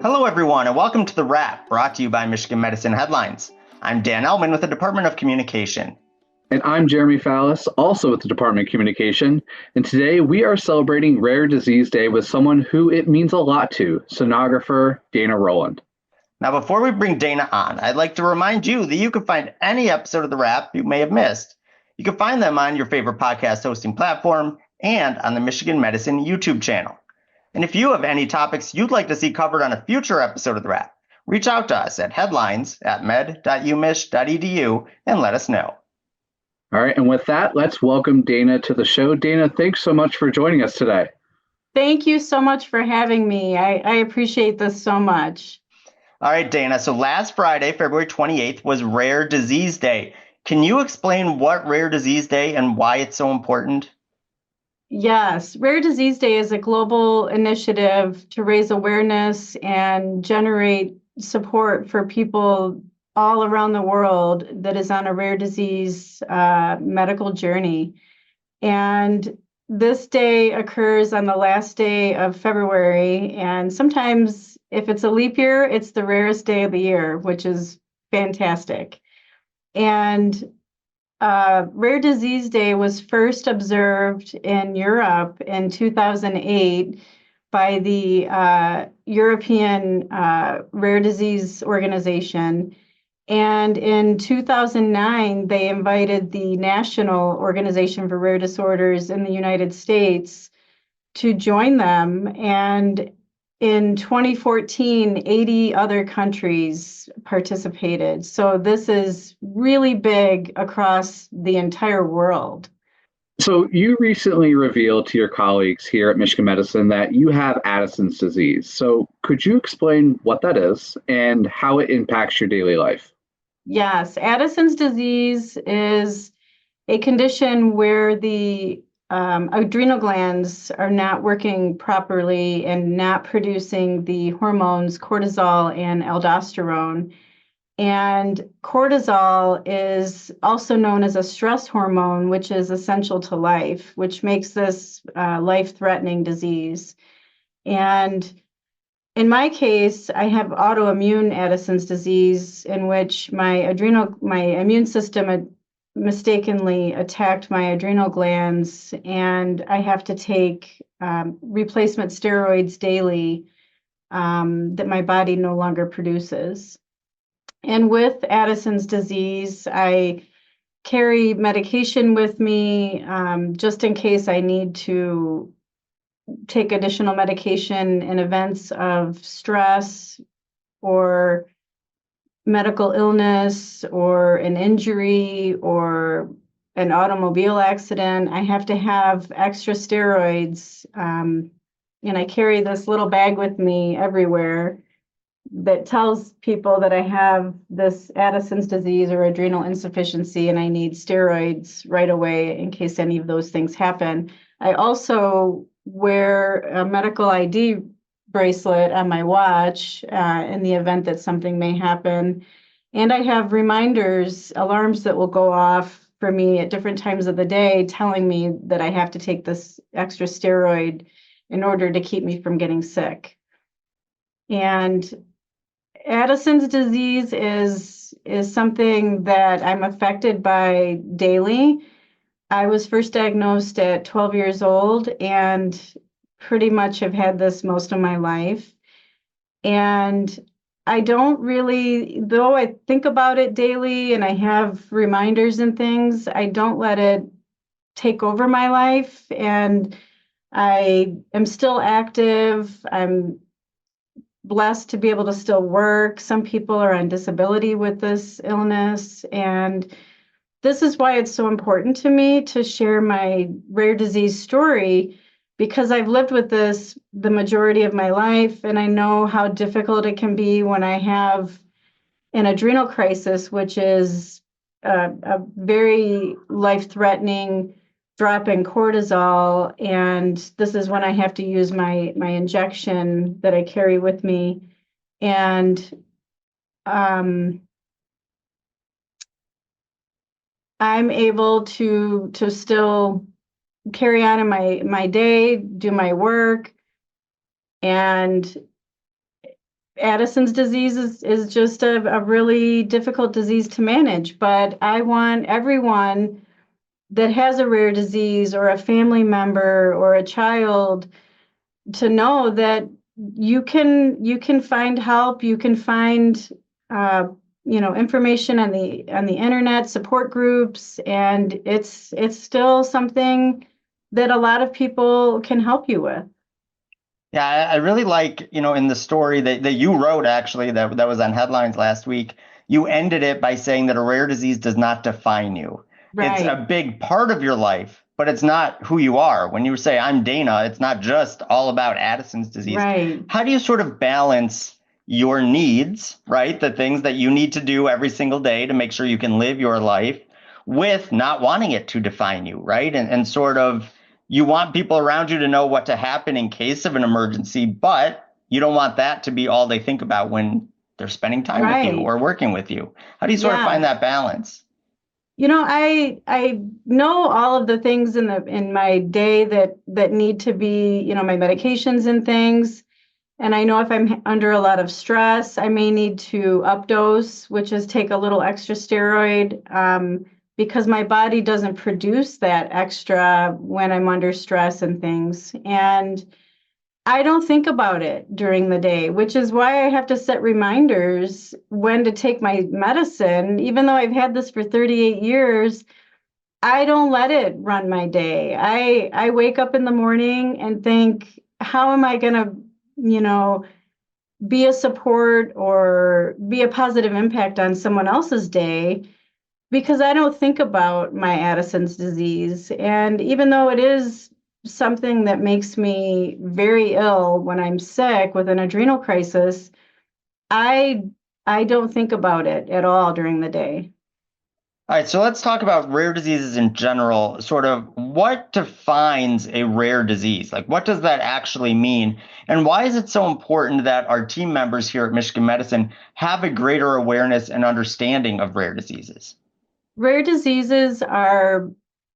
Hello, everyone, and welcome to The Wrap, brought to you by Michigan Medicine Headlines. I'm Dan Elman with the Department of Communication. And I'm Jeremy Fallis, also with the Department of Communication. And today we are celebrating Rare Disease Day with someone who it means a lot to, sonographer Dana Rowland. Now, before we bring Dana on, I'd like to remind you that you can find any episode of The Wrap you may have missed. You can find them on your favorite podcast hosting platform and on the Michigan Medicine YouTube channel. And if you have any topics you'd like to see covered on a future episode of The Wrap, reach out to us at headlines@med.umich.edu and let us know. All right, and with that, let's welcome Dana to the show. Dana, thanks so much for joining us today. Thank you so much for having me. I appreciate this so much. All right, Dana. So last Friday, February 28th, was Rare Disease Day. Can you explain what Rare Disease Day and why it's so important? Yes, Rare Disease Day is a global initiative to raise awareness and generate support for people all around the world that is on a rare disease medical journey. And this day occurs on the last day of February. And sometimes, if it's a leap year, it's the rarest day of the year, which is fantastic. And Rare Disease Day was first observed in Europe in 2008 by the European Rare Disease Organization. And in 2009, they invited the National Organization for Rare Disorders in the United States to join them. And in 2014, 80 other countries participated. So this is really big across the entire world. So you recently revealed to your colleagues here at Michigan Medicine that you have Addison's disease. So could you explain what that is and how it impacts your daily life? Yes, Addison's disease is a condition where the adrenal glands are not working properly and not producing the hormones cortisol and aldosterone. And cortisol is also known as a stress hormone, which is essential to life, which makes this life-threatening disease. And in my case, I have autoimmune Addison's disease, in which my immune system had mistakenly attacked my adrenal glands, and I have to take replacement steroids daily that my body no longer produces. And with Addison's disease, I carry medication with me just in case I need to take additional medication in events of stress or medical illness or an injury or an automobile accident. I have to have extra steroids. And I carry this little bag with me everywhere that tells people that I have this Addison's disease or adrenal insufficiency and I need steroids right away in case any of those things happen. I also wear a medical ID bracelet on my watch in the event that something may happen. And I have reminders, alarms that will go off for me at different times of the day, telling me that I have to take this extra steroid in order to keep me from getting sick. And Addison's disease is something that I'm affected by daily. I was first diagnosed at 12 years old and pretty much have had this most of my life. And I don't really, though I think about it daily and I have reminders and things, I don't let it take over my life. And I am still active. I'm blessed to be able to still work. Some people are on disability with this illness. And this is why it's so important to me to share my rare disease story, because I've lived with this the majority of my life, and I know how difficult it can be when I have an adrenal crisis, which is a very life-threatening drop in cortisol. And this is when I have to use my injection that I carry with me. And I'm able to still carry on in my day, do my work, and Addison's disease is just a really difficult disease to manage, but I want everyone that has a rare disease or a family member or a child to know that you can find help, you can find information on the internet, support groups, and it's still something that a lot of people can help you with. Yeah, I really like, in the story that you wrote, actually, that was on headlines last week, you ended it by saying that a rare disease does not define you. It's Right, a big part of your life, but it's not who you are. When you say I'm Dana, it's not just all about Addison's disease. right. How do you sort of balance your needs, right? The things that you need to do every single day to make sure you can live your life with not wanting it to define you, right? And sort of you want people around you to know what to happen in case of an emergency, but you don't want that to be all they think about when they're spending time with you Right. or working with you. How do you sort of Yeah. find that balance? I know all of the things in my day that need to be, my medications and things. And I know if I'm under a lot of stress, I may need to updose, which is take a little extra steroid, because my body doesn't produce that extra when I'm under stress and things. And I don't think about it during the day, which is why I have to set reminders when to take my medicine. Even though I've had this for 38 years, I don't let it run my day. I wake up in the morning and think, how am I going to, be a support or be a positive impact on someone else's day? Because I don't think about my Addison's disease. And even though it is something that makes me very ill when I'm sick with an adrenal crisis, I I don't think about it at all during the day. All right, so let's talk about rare diseases in general. Sort of what defines a rare disease? Like, what does that actually mean? And why is it so important that our team members here at Michigan Medicine have a greater awareness and understanding of rare diseases? Rare diseases are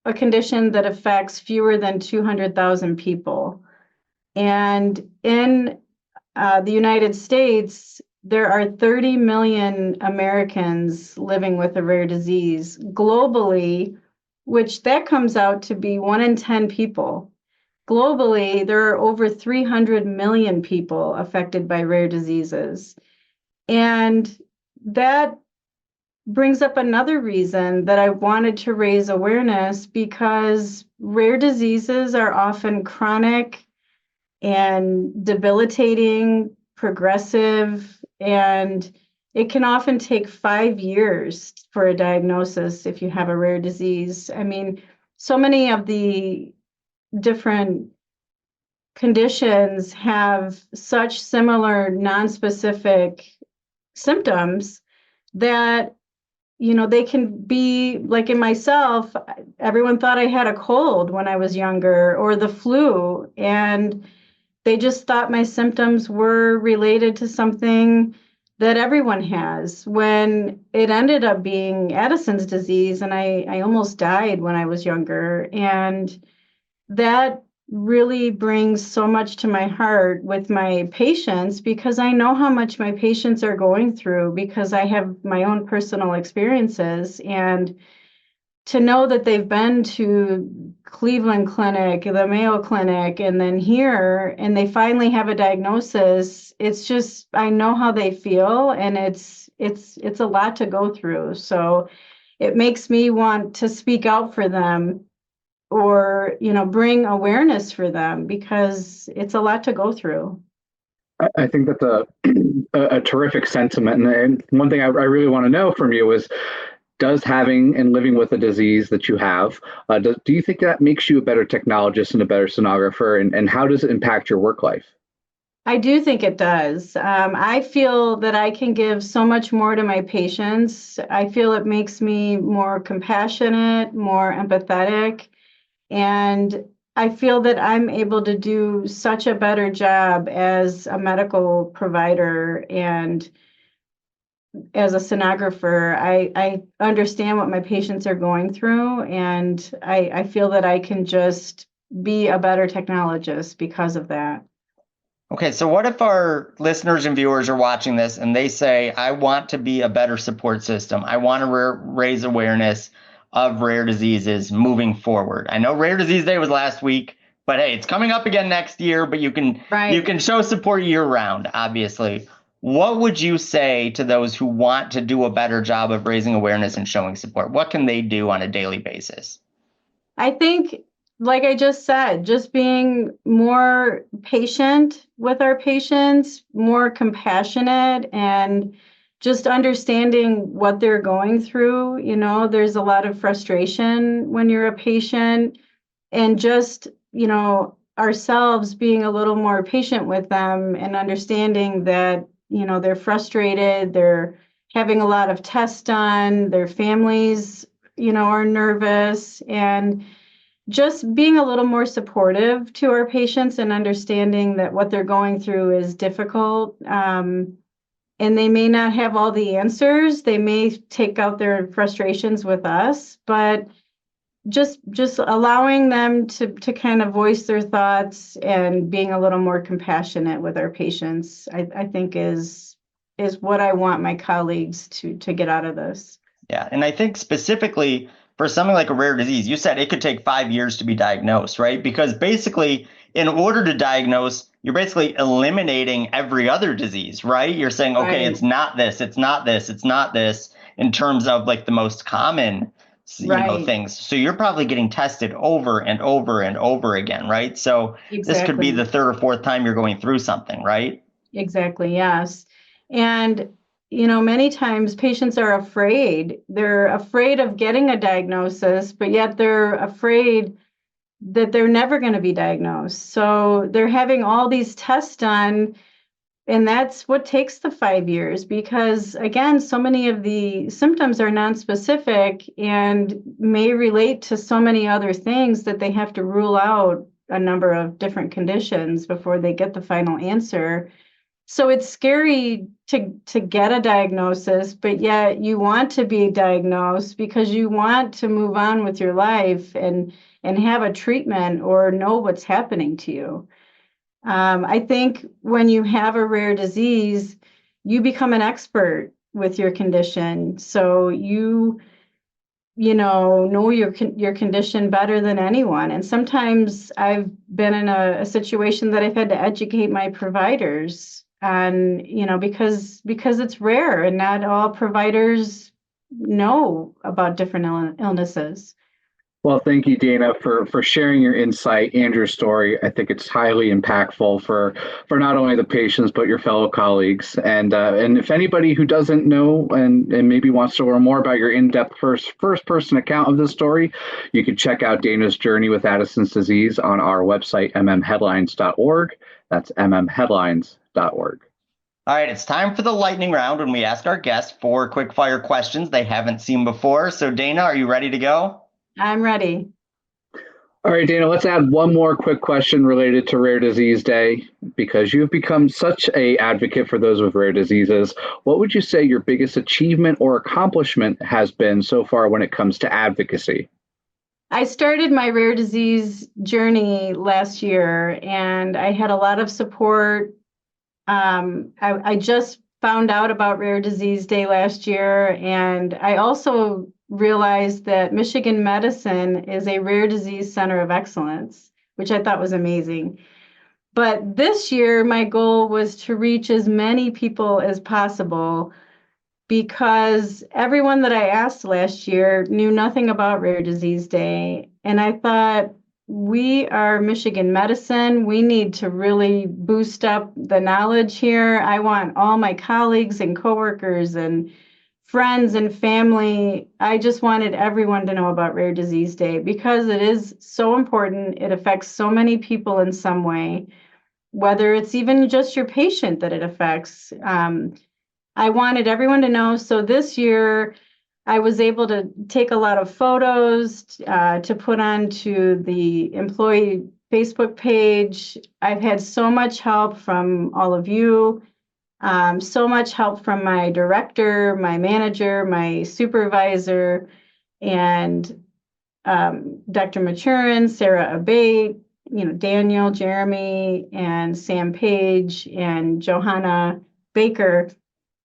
a condition that affects fewer than 200,000 people. And in the United States, there are 30 million Americans living with a rare disease. Globally, which that comes out to be 1 in 10 people. Globally, there are over 300 million people affected by rare diseases. And that brings up another reason that I wanted to raise awareness, because rare diseases are often chronic and debilitating, progressive, and it can often take 5 years for a diagnosis if you have a rare disease. I mean, so many of the different conditions have such similar non-specific symptoms that they can be like in myself. Everyone thought I had a cold when I was younger or the flu, and they just thought my symptoms were related to something that everyone has, when it ended up being Addison's disease. And I almost died when I was younger. And that really brings so much to my heart with my patients, because I know how much my patients are going through, because I have my own personal experiences. And to know that they've been to Cleveland Clinic, the Mayo Clinic, and then here, and they finally have a diagnosis, it's just, I know how they feel, and it's a lot to go through. So it makes me want to speak out for them, or bring awareness for them, because it's a lot to go through. I think that's a terrific sentiment. And one thing I really want to know from you is, does having and living with a disease that you have, do you think that makes you a better technologist and a better sonographer? And how does it impact your work life? I do think it does. I feel that I can give so much more to my patients. I feel it makes me more compassionate, more empathetic, and I feel that I'm able to do such a better job as a medical provider and as a sonographer. I understand what my patients are going through, and I feel that I can just be a better technologist because of that. Okay, so what if our listeners and viewers are watching this and they say, I want to be a better support system. I want to raise awareness of rare diseases moving forward. I know Rare Disease Day was last week, but hey, it's coming up again next year, but you Right. can show support year round, obviously. What would you say to those who want to do a better job of raising awareness and showing support? What can they do on a daily basis? I think, like I just said, just being more patient with our patients, more compassionate, and just understanding what they're going through. You know, there's a lot of frustration when you're a patient, and just, you know, ourselves being a little more patient with them and understanding that, you know, they're frustrated, they're having a lot of tests done, their families, you know, are nervous, and just being a little more supportive to our patients and understanding that what they're going through is difficult. And they may not have all the answers. They may take out their frustrations with us, but just allowing them to kind of voice their thoughts and being a little more compassionate with our patients, I think is what I want my colleagues to get out of this. Yeah, and I think specifically for something like a rare disease, you said it could take 5 years to be diagnosed, right? Because basically, in order to diagnose, you're basically eliminating every other disease, right? You're saying, okay, Right. it's not this, it's not this, it's not this, in terms of like the most common, Right. things. So you're probably getting tested over and over and over again, right? So this could be Exactly. the third or fourth time you're going through something, right? Exactly, yes. And, you know, many times patients are afraid. They're afraid of getting a diagnosis, but yet they're afraid that they're never going to be diagnosed. So they're having all these tests done, and that's what takes the 5 years because, again, so many of the symptoms are nonspecific and may relate to so many other things that they have to rule out a number of different conditions before they get the final answer. So it's scary to get a diagnosis, but yet you want to be diagnosed because you want to move on with your life and have a treatment or know what's happening to you. I think when you have a rare disease, you become an expert with your condition. So you know your condition better than anyone. And sometimes I've been in a situation that I've had to educate my providers on, you know, because it's rare and not all providers know about different illnesses. Well, thank you, Dana, for sharing your insight and your story. I think it's highly impactful for not only the patients but your fellow colleagues. And if anybody who doesn't know and maybe wants to learn more about your in-depth first person account of this story, you can check out Dana's journey with Addison's disease on our website mmheadlines.org. That's mmheadlines.org. All right, it's time for the lightning round when we ask our guests 4 quick-fire questions they haven't seen before. So, Dana, are you ready to go? I'm ready. All right, Dana, let's add one more quick question related to Rare Disease Day. Because you've become such an advocate for those with rare diseases, what would you say your biggest achievement or accomplishment has been so far when it comes to advocacy? I started my rare disease journey last year and I had a lot of support. I just found out about Rare Disease Day last year, and I also realized that Michigan Medicine is a rare disease center of excellence, which I thought was amazing. But this year, my goal was to reach as many people as possible because everyone that I asked last year knew nothing about Rare Disease Day. And I thought, we are Michigan Medicine. We need to really boost up the knowledge here. I want all my colleagues and coworkers and friends and family. I just wanted everyone to know about Rare Disease Day because it is so important. It affects so many people in some way, whether it's even just your patient that it affects. I wanted everyone to know. So this year, I was able to take a lot of photos to put onto the employee Facebook page. I've had so much help from all of you, so much help from my director, my manager, my supervisor, and Dr. Maturin, Sarah Abate, Daniel, Jeremy, and Sam Page and Johanna Baker.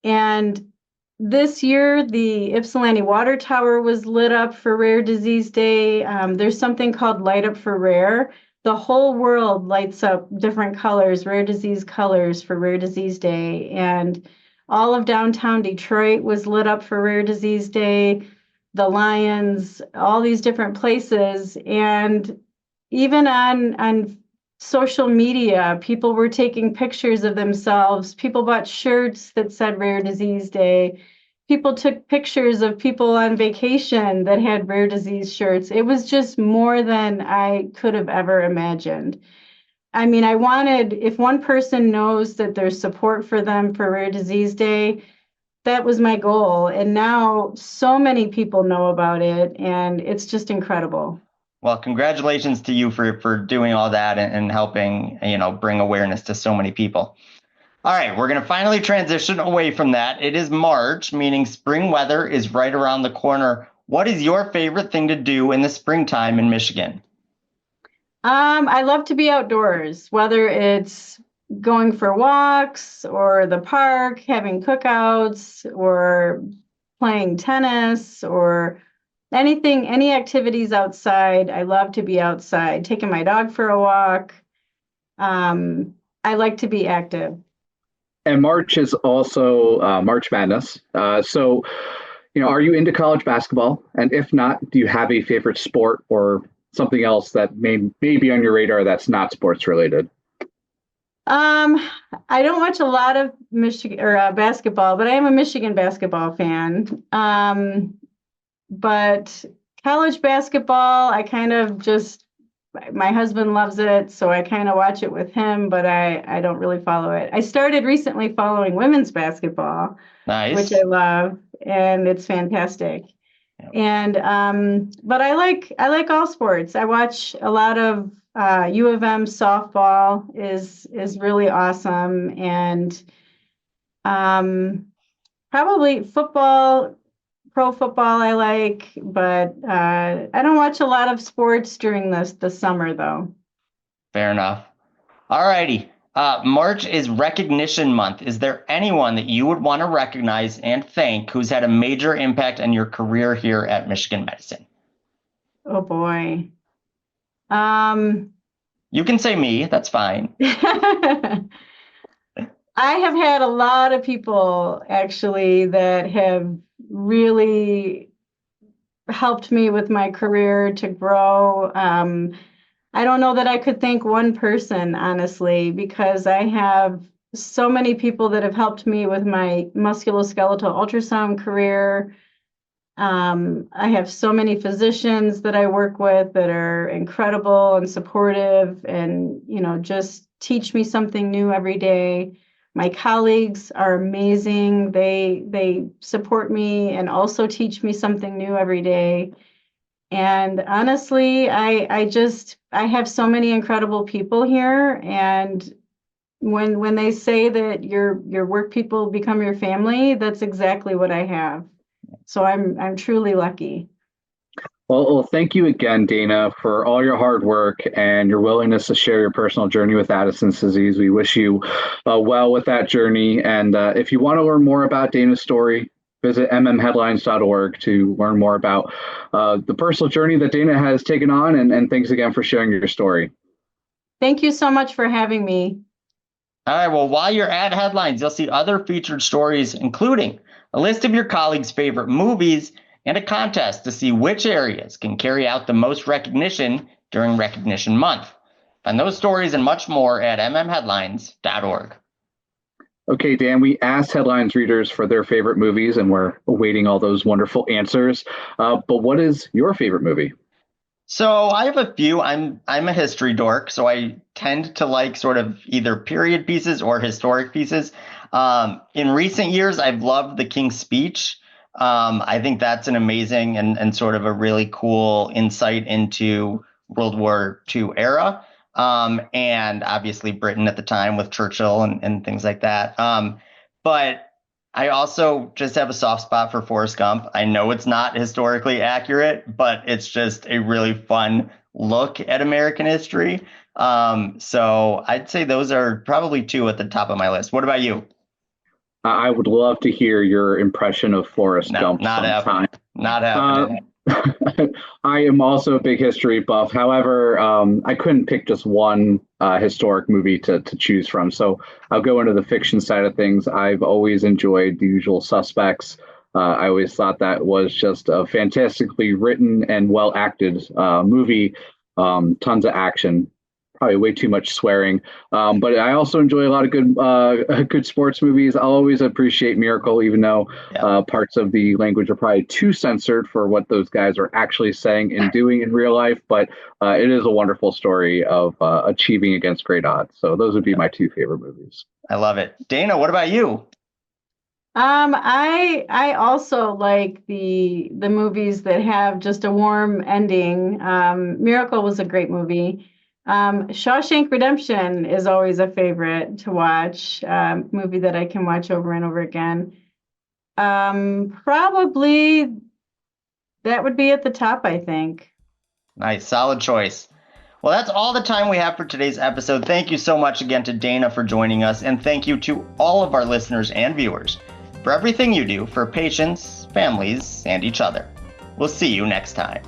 And this year, the Ypsilanti Water Tower was lit up for Rare Disease Day. There's something called Light Up for Rare. The whole world lights up different colors, rare disease colors for Rare Disease Day. And all of downtown Detroit was lit up for Rare Disease Day. The Lions, all these different places. And even on social media, people were taking pictures of themselves. People bought shirts that said Rare Disease Day. People took pictures of people on vacation that had rare disease shirts. It was just more than I could have ever imagined. I mean, I wanted, if one person knows that there's support for them for Rare Disease Day, that was my goal. And now so many people know about it, and it's just incredible. Well, congratulations to you for doing all that and helping, bring awareness to so many people. All right, we're going to finally transition away from that. It is March, meaning spring weather is right around the corner. What is your favorite thing to do in the springtime in Michigan? I love to be outdoors, whether it's going for walks or the park, having cookouts or playing tennis or anything, any activities outside. I love to be outside, taking my dog for a walk. I like to be active. And March is also March Madness. So, are you into college basketball? And if not, do you have a favorite sport or something else that may be on your radar that's not sports related? I don't watch a lot of Michigan or basketball, but I am a Michigan basketball fan. But college basketball, I kind of just, my husband loves it, so I kind of watch it with him, but I don't really follow it. I started recently following women's basketball, Nice. which I love, and it's fantastic. Yep. And but I like all sports. I watch a lot of U of M softball is really awesome, and probably football. Pro football I like, but I don't watch a lot of sports during the summer though. Fair enough. All righty. March is Recognition Month. Is there anyone that you would want to recognize and thank who's had a major impact on your career here at Michigan Medicine? Oh boy. You can say me. That's fine. I have had a lot of people actually that have really helped me with my career to grow. I don't know that I could thank one person, honestly, because I have so many people that have helped me with my musculoskeletal ultrasound career. I have so many physicians that I work with that are incredible and supportive and, just teach me something new every day. My colleagues are amazing. They support me and also teach me something new every day. And honestly, I have so many incredible people here. And when they say that your work people become your family, that's exactly what I have. So I'm truly lucky. Well, thank you again, Dana, for all your hard work and your willingness to share your personal journey with Addison's disease. We wish you well with that journey. And if you want to learn more about Dana's story, visit mmheadlines.org to learn more about the personal journey that Dana has taken on. And thanks again for sharing your story. Thank you so much for having me. All right. Well, while you're at Headlines, you'll see other featured stories, including a list of your colleagues' favorite movies and a contest to see which areas can carry out the most recognition during Recognition Month. Find those stories and much more at mmheadlines.org. Okay, Dan, we asked Headlines readers for their favorite movies, and we're awaiting all those wonderful answers. But what is your favorite movie? So I have a few. I'm a history dork, so I tend to like sort of either period pieces or historic pieces. In recent years, I've loved The King's Speech. I think that's an amazing and sort of a really cool insight into World War II era. And obviously Britain at the time with Churchill and things like that. But I also just have a soft spot for Forrest Gump. I know it's not historically accurate, but it's just a really fun, look at American history. So I'd say those are probably two at the top of my list. What about you? I would love to hear your impression of Forrest Gump not sometime. happening. Not happening. I am also a big history buff. However, I couldn't pick just one historic movie to choose from. So I'll go into the fiction side of things. I've always enjoyed The Usual Suspects. I always thought that was just a fantastically written and well acted movie. Tons of action. Probably way too much swearing, but I also enjoy a lot of good sports movies. I'll always appreciate Miracle, even though parts of the language are probably too censored for what those guys are actually saying and doing in real life. But it is a wonderful story of achieving against great odds. So those would be my two favorite movies. I love it. Dana, what about you? I also like the movies that have just a warm ending. Miracle was a great movie. Shawshank Redemption is always a favorite to watch, movie that I can watch over and over again. Probably that would be at the top, I think. Nice, solid choice. Well, that's all the time we have for today's episode. Thank you so much again to Dana for joining us, and thank you to all of our listeners and viewers for everything you do for patients, families, and each other. We'll see you next time.